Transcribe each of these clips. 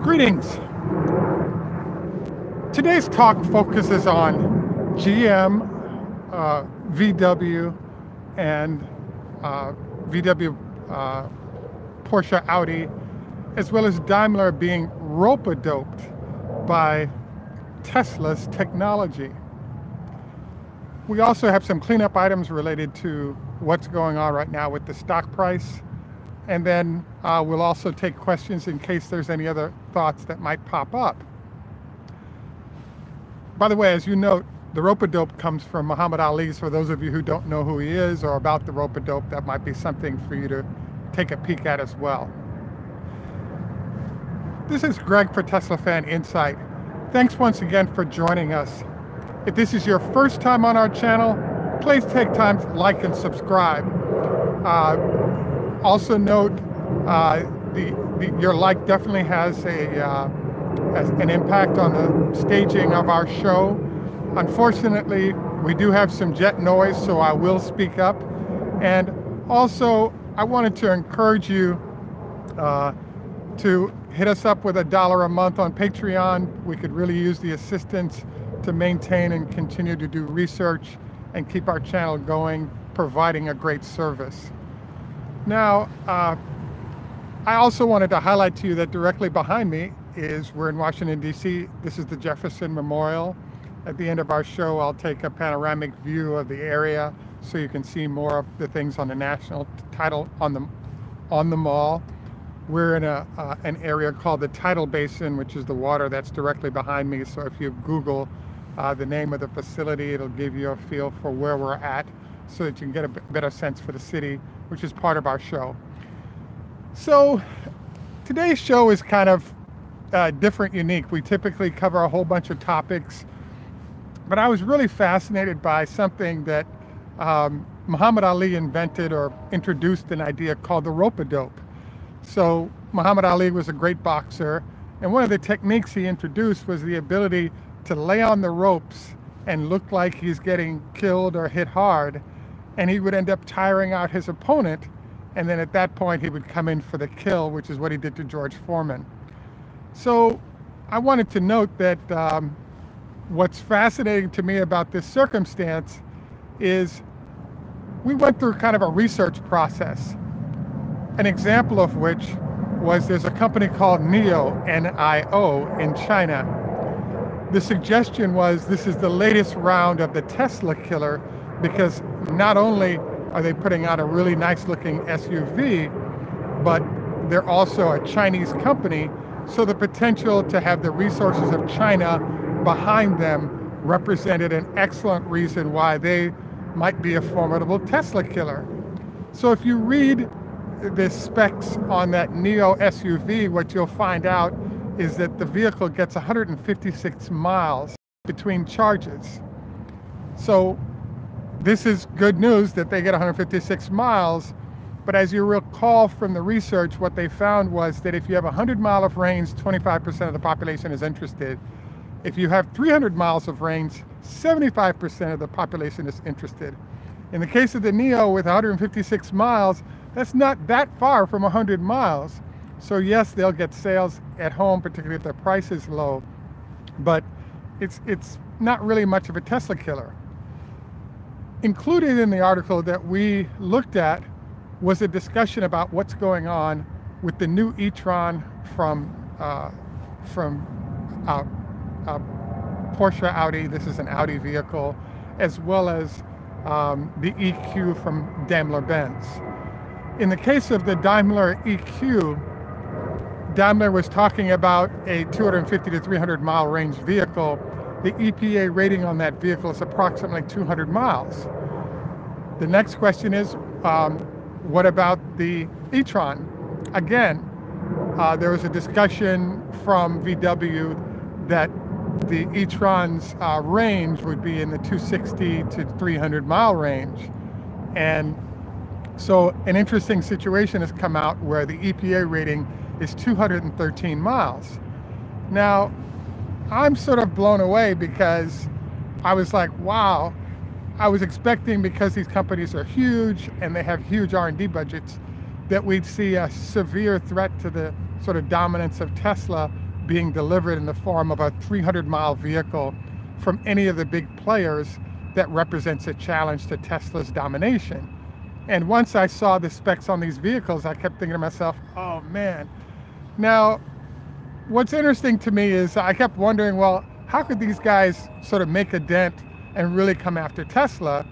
Greetings. Today's talk focuses on GM, VW, and VW, Porsche, Audi, as well as Daimler being rope-a-doped by Tesla's technology. We also have some cleanup items related to what's going on right now with the stock price. And then we'll also take questions in case there's any other thoughts that might pop up. By the way, as you note, the rope-a-dope comes from Muhammad Ali. So for those of you who don't know who he is or about the rope-a-dope, that might be something for you to take a peek at as well. This is Greg for Tesla Fan Insight. Thanks once again for joining us. If this is your first time on our channel, please take time to like and subscribe. Also note, your like definitely has an impact on the staging of our show. Unfortunately, we do have some jet noise, so I will speak up. And also, I wanted to encourage you to hit us up with $1 a month on Patreon. We could really use the assistance to maintain and continue to do research and keep our channel going, providing a great service. Now, I also wanted to highlight to you that directly behind me we're in Washington, D.C. This is the Jefferson Memorial. At the end of our show, I'll take a panoramic view of the area so you can see more of the things on the national title on the mall. We're in an area called the Tidal Basin, which is the water that's directly behind me. So if you Google the name of the facility, it'll give you a feel for where we're at so that you can get a better sense for the city, which is part of our show. So today's show is kind of different, unique. We typically cover a whole bunch of topics, but I was really fascinated by something that Muhammad Ali invented or introduced an idea called the rope-a-dope. So Muhammad Ali was a great boxer, and one of the techniques he introduced was the ability to lay on the ropes and look like he's getting killed or hit hard, and he would end up tiring out his opponent, and then at that point he would come in for the kill, which is what he did to George Foreman. So I wanted to note that what's fascinating to me about this circumstance is we went through kind of a research process. An example of which was there's a company called NIO, N-I-O, in China. The suggestion was this is the latest round of the Tesla killer, because not only are they putting out a really nice looking SUV, but they're also a Chinese company. So the potential to have the resources of China behind them represented an excellent reason why they might be a formidable Tesla killer. So if you read the specs on that NIO SUV, what you'll find out is that the vehicle gets 156 miles between charges. So this is good news that they get 156 miles, but as you recall from the research, what they found was that if you have 100 miles of range, 25% of the population is interested. If you have 300 miles of range, 75% of the population is interested. In the case of the NIO with 156 miles, that's not that far from 100 miles. So yes, they'll get sales at home, particularly if their price is low, but it's not really much of a Tesla killer. Included in the article that we looked at was a discussion about what's going on with the new e-tron from Porsche Audi. This is an Audi vehicle, as well as the EQ from Daimler Benz. In the case of the Daimler EQ, Daimler was talking about a 250 to 300 mile range vehicle. The EPA rating on that vehicle is approximately 200 miles. The next question is, what about the e-tron? Again, there was a discussion from VW that the e-tron's range would be in the 260 to 300 mile range. And so an interesting situation has come out where the EPA rating is 213 miles. Now, I'm sort of blown away because I was like, wow, I was expecting, because these companies are huge and they have huge R&D budgets, that we'd see a severe threat to the sort of dominance of Tesla being delivered in the form of a 300-mile vehicle from any of the big players that represents a challenge to Tesla's domination. And once I saw the specs on these vehicles, I kept thinking to myself, oh man. Now, what's interesting to me is I kept wondering, well, how could these guys sort of make a dent and really come after Tesla?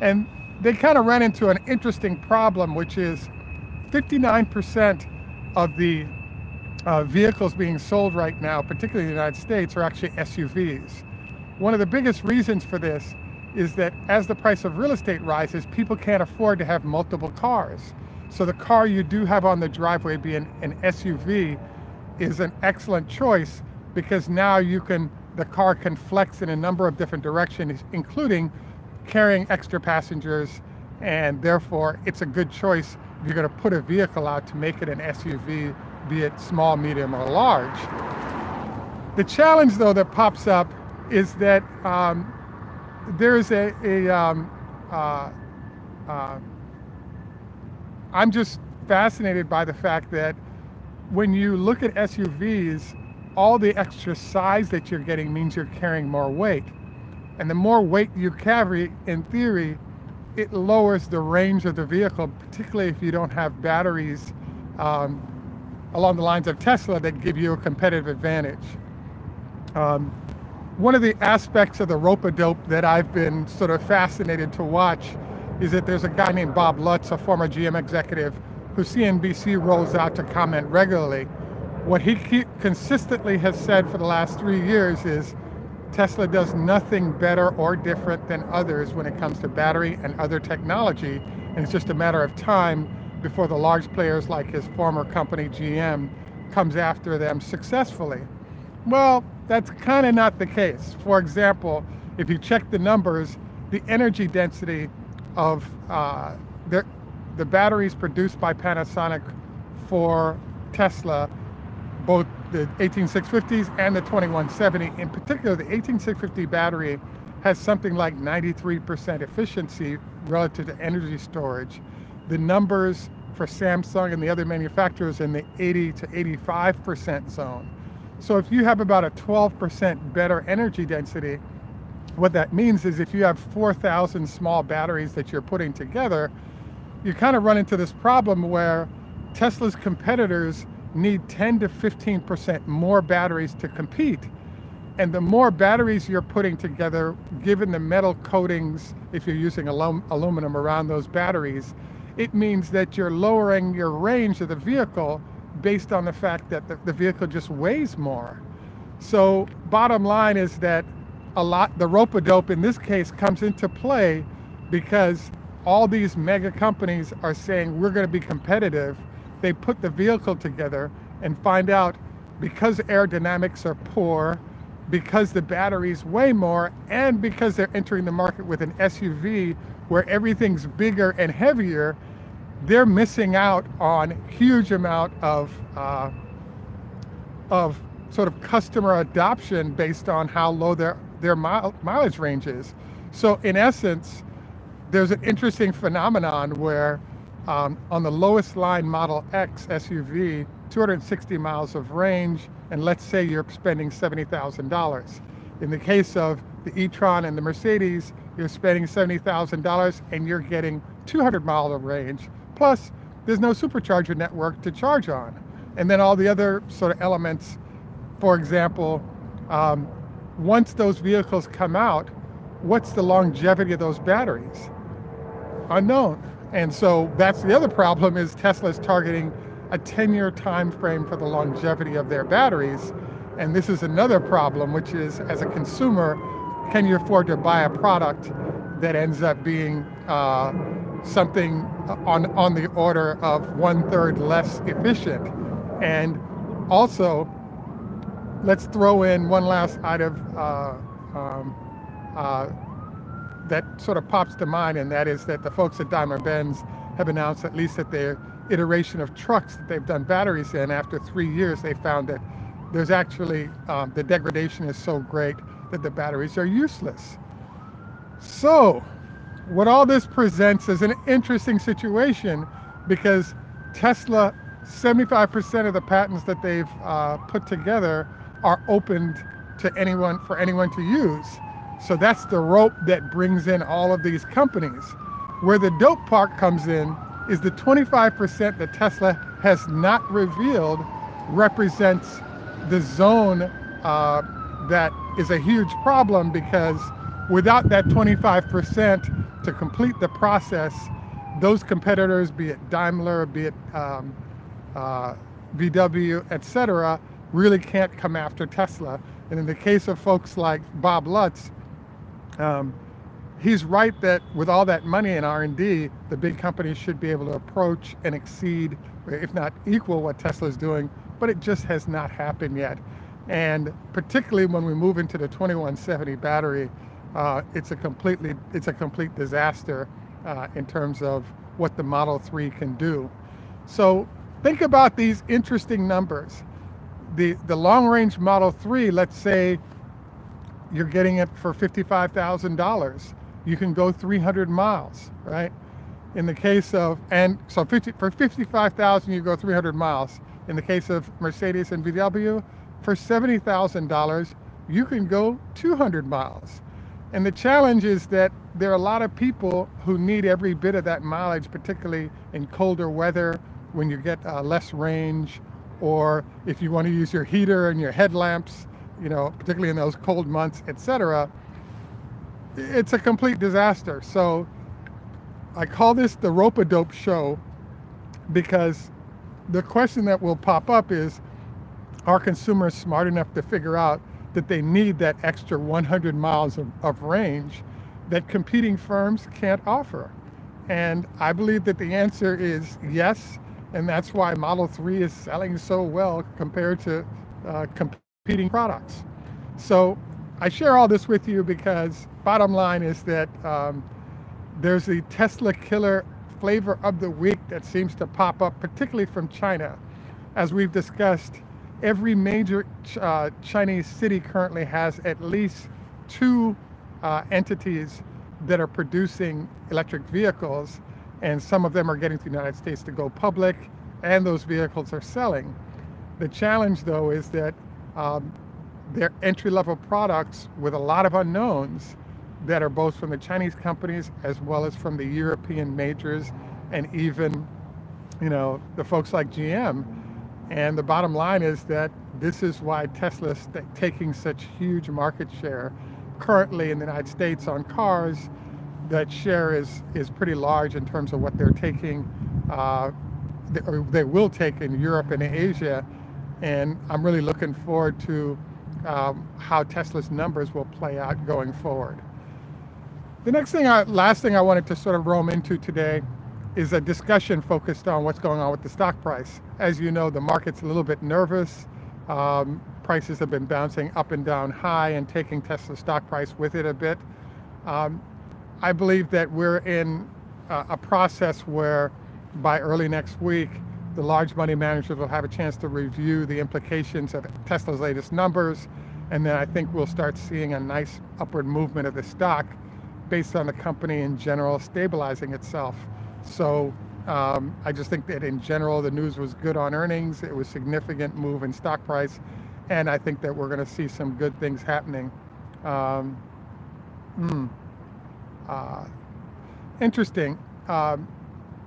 And they kind of ran into an interesting problem, which is 59% of the vehicles being sold right now, particularly in the United States, are actually SUVs. One of the biggest reasons for this is that as the price of real estate rises, people can't afford to have multiple cars. So the car you do have on the driveway being an SUV is an excellent choice, because now the car can flex in a number of different directions, including carrying extra passengers, and therefore it's a good choice if you're going to put a vehicle out to make it an SUV, be it small, medium, or large. The challenge, though, that pops up is that there is I'm just fascinated by the fact that when you look at SUVs, all the extra size that you're getting means you're carrying more weight. And the more weight you carry, in theory, it lowers the range of the vehicle, particularly if you don't have batteries along the lines of Tesla that give you a competitive advantage. One of the aspects of the rope-a-dope that I've been sort of fascinated to watch is that there's a guy named Bob Lutz, a former GM executive, who CNBC rolls out to comment regularly. What he consistently has said for the last 3 years is Tesla does nothing better or different than others when it comes to battery and other technology, and it's just a matter of time before the large players like his former company GM comes after them successfully. Well, that's kind of not the case. For example, if you check the numbers, the energy density of the batteries produced by Panasonic for Tesla, both the 18650s and the 2170, in particular the 18650 battery has something like 93% efficiency relative to energy storage. The numbers for Samsung and the other manufacturers in the 80 to 85% zone. So if you have about a 12% better energy density, what that means is if you have 4,000 small batteries that you're putting together, you kind of run into this problem where Tesla's competitors need 10 to 15% more batteries to compete. And the more batteries you're putting together, given the metal coatings, if you're using aluminum around those batteries, it means that you're lowering your range of the vehicle based on the fact that the vehicle just weighs more. So bottom line is that the rope-a-dope in this case comes into play because all these mega companies are saying we're going to be competitive. They put the vehicle together and find out, because aerodynamics are poor, because the batteries weigh more, and because they're entering the market with an SUV where everything's bigger and heavier, they're missing out on huge amount of sort of customer adoption based on how low their mileage range is. So in essence, there's an interesting phenomenon where on the lowest line Model X SUV, 260 miles of range, and let's say you're spending $70,000. In the case of the e-tron and the Mercedes, you're spending $70,000 and you're getting 200 miles of range. Plus, there's no supercharger network to charge on. And then all the other sort of elements, for example, once those vehicles come out, what's the longevity of those batteries? Unknown. And so that's the other problem, is Tesla's targeting a 10-year time frame for the longevity of their batteries. And this is another problem, which is, as a consumer, can you afford to buy a product that ends up being something on the order of 1/3 less efficient? And also, let's throw in one last item that sort of pops to mind, and that is that the folks at Daimler-Benz have announced, at least at their iteration of trucks that they've done batteries in, after 3 years, they found that there's actually, the degradation is so great that the batteries are useless. So what all this presents is an interesting situation, because Tesla 75% of the patents that they've put together are opened to anyone, for anyone to use. So that's the rope that brings in all of these companies. Where the dope part comes in is the 25% that Tesla has not revealed represents the zone that is a huge problem, because without that 25% to complete the process, those competitors, be it Daimler, be it VW, etc., really can't come after Tesla. And in the case of folks like Bob Lutz, he's right that with all that money in R&D, the big companies should be able to approach and exceed, if not equal, what Tesla's doing, but it just has not happened yet. And particularly when we move into the 2170 battery, it's a complete disaster in terms of what the Model 3 can do. So think about these interesting numbers. The long-range Model 3, let's say you're getting it for $55,000. You can go 300 miles, right? In the case of, and so for $55,000, you go 300 miles. In the case of Mercedes and VW, for $70,000, you can go 200 miles. And the challenge is that there are a lot of people who need every bit of that mileage, particularly in colder weather, when you get less range, or if you want to use your heater and your headlamps, you know, particularly in those cold months, etc. It's a complete disaster. So I call this the rope-a-dope show, because the question that will pop up is, are consumers smart enough to figure out that they need that extra 100 miles of range that competing firms can't offer? And I believe that the answer is yes, and that's why Model 3 is selling so well compared to competing products. So I share all this with you because bottom line is that there's the Tesla killer flavor of the week that seems to pop up, particularly from China. As we've discussed, every major Chinese city currently has at least 2 entities that are producing electric vehicles, and some of them are getting to the United States to go public, and those vehicles are selling. The challenge, though, is that they're entry-level products with a lot of unknowns that are both from the Chinese companies as well as from the European majors, and even, you know, the folks like GM. And the bottom line is that this is why Tesla's taking such huge market share currently in the United States on cars. That share is pretty large in terms of what they're taking, they will take in Europe and Asia. And I'm really looking forward to how Tesla's numbers will play out going forward. The last thing I wanted to sort of roam into today is a discussion focused on what's going on with the stock price. As you know, the market's a little bit nervous. Prices have been bouncing up and down high and taking Tesla's stock price with it a bit. I believe that we're in a process where by early next week, the large money managers will have a chance to review the implications of Tesla's latest numbers. And then I think we'll start seeing a nice upward movement of the stock based on the company in general stabilizing itself. So I just think that in general, the news was good on earnings. It was a significant move in stock price. And I think that we're going to see some good things happening. Interesting.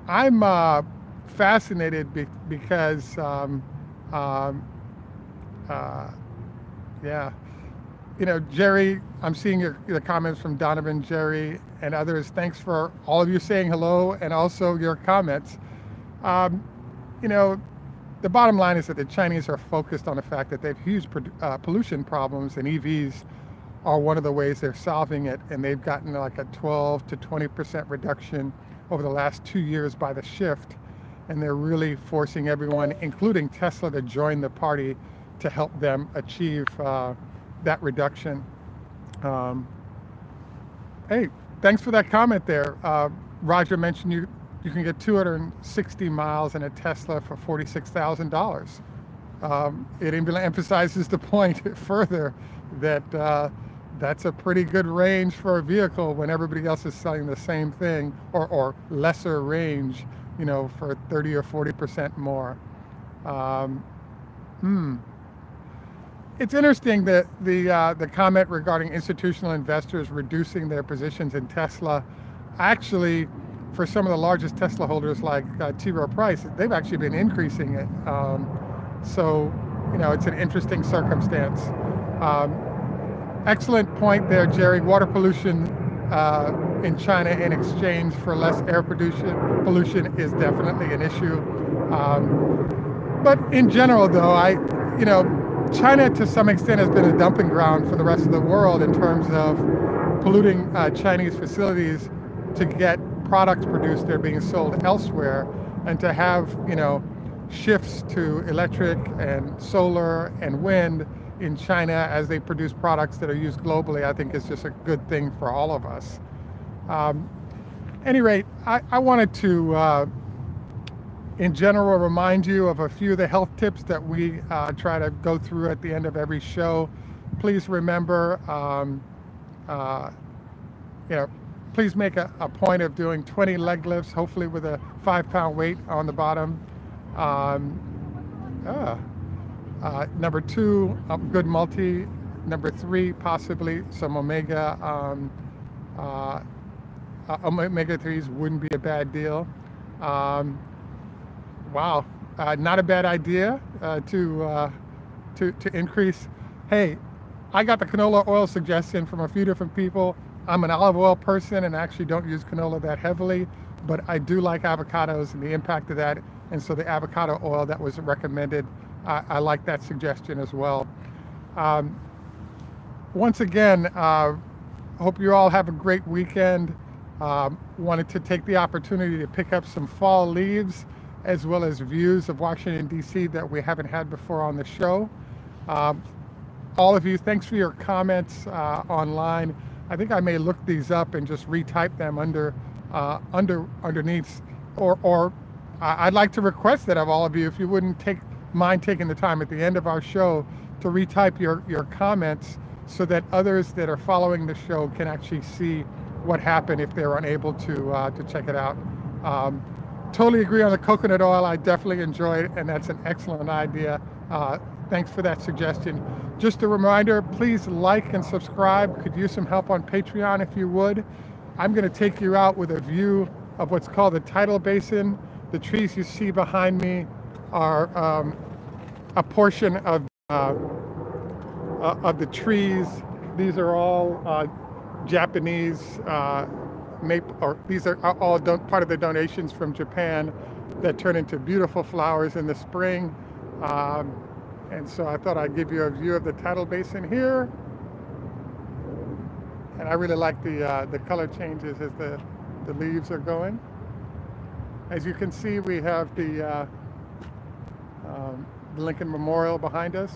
I'm fascinated because, yeah, you know, Jerry, I'm seeing your comments from Donovan, Jerry, and others. Thanks for all of you saying hello and also your comments. You know, the bottom line is that the Chinese are focused on the fact that they have huge pollution problems, and EVs are one of the ways they're solving it. And they've gotten like a 12 to 20% reduction over the last 2 years by the shift. And they're really forcing everyone, including Tesla, to join the party to help them achieve that reduction. Hey, thanks for that comment there. Roger mentioned you can get 260 miles in a Tesla for $46,000. It even emphasizes the point further that that's a pretty good range for a vehicle when everybody else is selling the same thing or lesser range, you know, for 30 or 40% more. Um, hmm. It's interesting that the comment regarding institutional investors reducing their positions in Tesla. Actually, for some of the largest Tesla holders like T. Rowe Price, they've actually been increasing it. So, it's an interesting circumstance. Um, Excellent point there, Jerry. Water pollution in China in exchange for less air pollution is definitely an issue. But in general, though, China to some extent has been a dumping ground for the rest of the world in terms of polluting Chinese facilities to get products produced that are being sold elsewhere, and to have shifts to electric and solar and wind in China as they produce products that are used globally, I think is just a good thing for all of us. At any rate, I wanted to, in general, remind you of a few of the health tips that we try to go through at the end of every show. Please remember, please make a point of doing 20 leg lifts, hopefully with a 5-pound weight on the bottom. Number 2, a good multi. Number 3, possibly some omega 3s wouldn't be a bad deal. Wow, not a bad idea to increase. Hey, I got the canola oil suggestion from a few different people. I'm an olive oil person and actually don't use canola that heavily, but I do like avocados and the impact of that. And so the avocado oil that was recommended, I like that suggestion as well. Once again, hope you all have a great weekend. Wanted to take the opportunity to pick up some fall leaves as well as views of Washington, D.C. that we haven't had before on the show. All of you, thanks for your comments online. I think I may look these up and just retype them underneath, or I'd like to request that of all of you, if you wouldn't mind taking the time at the end of our show to retype your comments so that others that are following the show can actually see what happened if they're unable to check it out. Totally agree on the coconut oil. I definitely enjoyed it, and that's an excellent idea. Thanks for that suggestion. Just a reminder, please like and subscribe. Could use some help on Patreon if you would. I'm going to take you out with a view of what's called the tidal basin. The trees you see behind me are a portion of the trees. These are all Japanese maple, or these are all part of the donations from Japan that turn into beautiful flowers in the spring. And so I thought I'd give you a view of the tidal basin here. And I really like the color changes as the leaves are going. As you can see, we have the Lincoln Memorial behind us.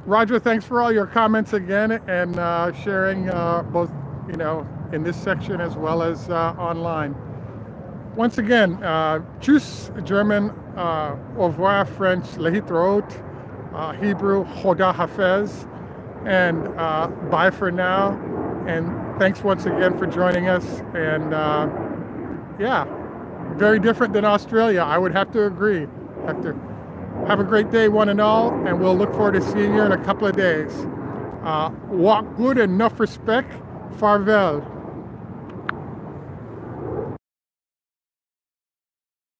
Roger, thanks for all your comments again, and sharing both, in this section as well as online. Once again, Tschüss German, au revoir French, Lehitraot, Hebrew, Choda Hafez, and bye for now. And thanks once again for joining us. And yeah, very different than Australia, I would have to agree. Have a great day, one and all, and we'll look forward to seeing you in a couple of days. Walk good and enough respect. Farewell.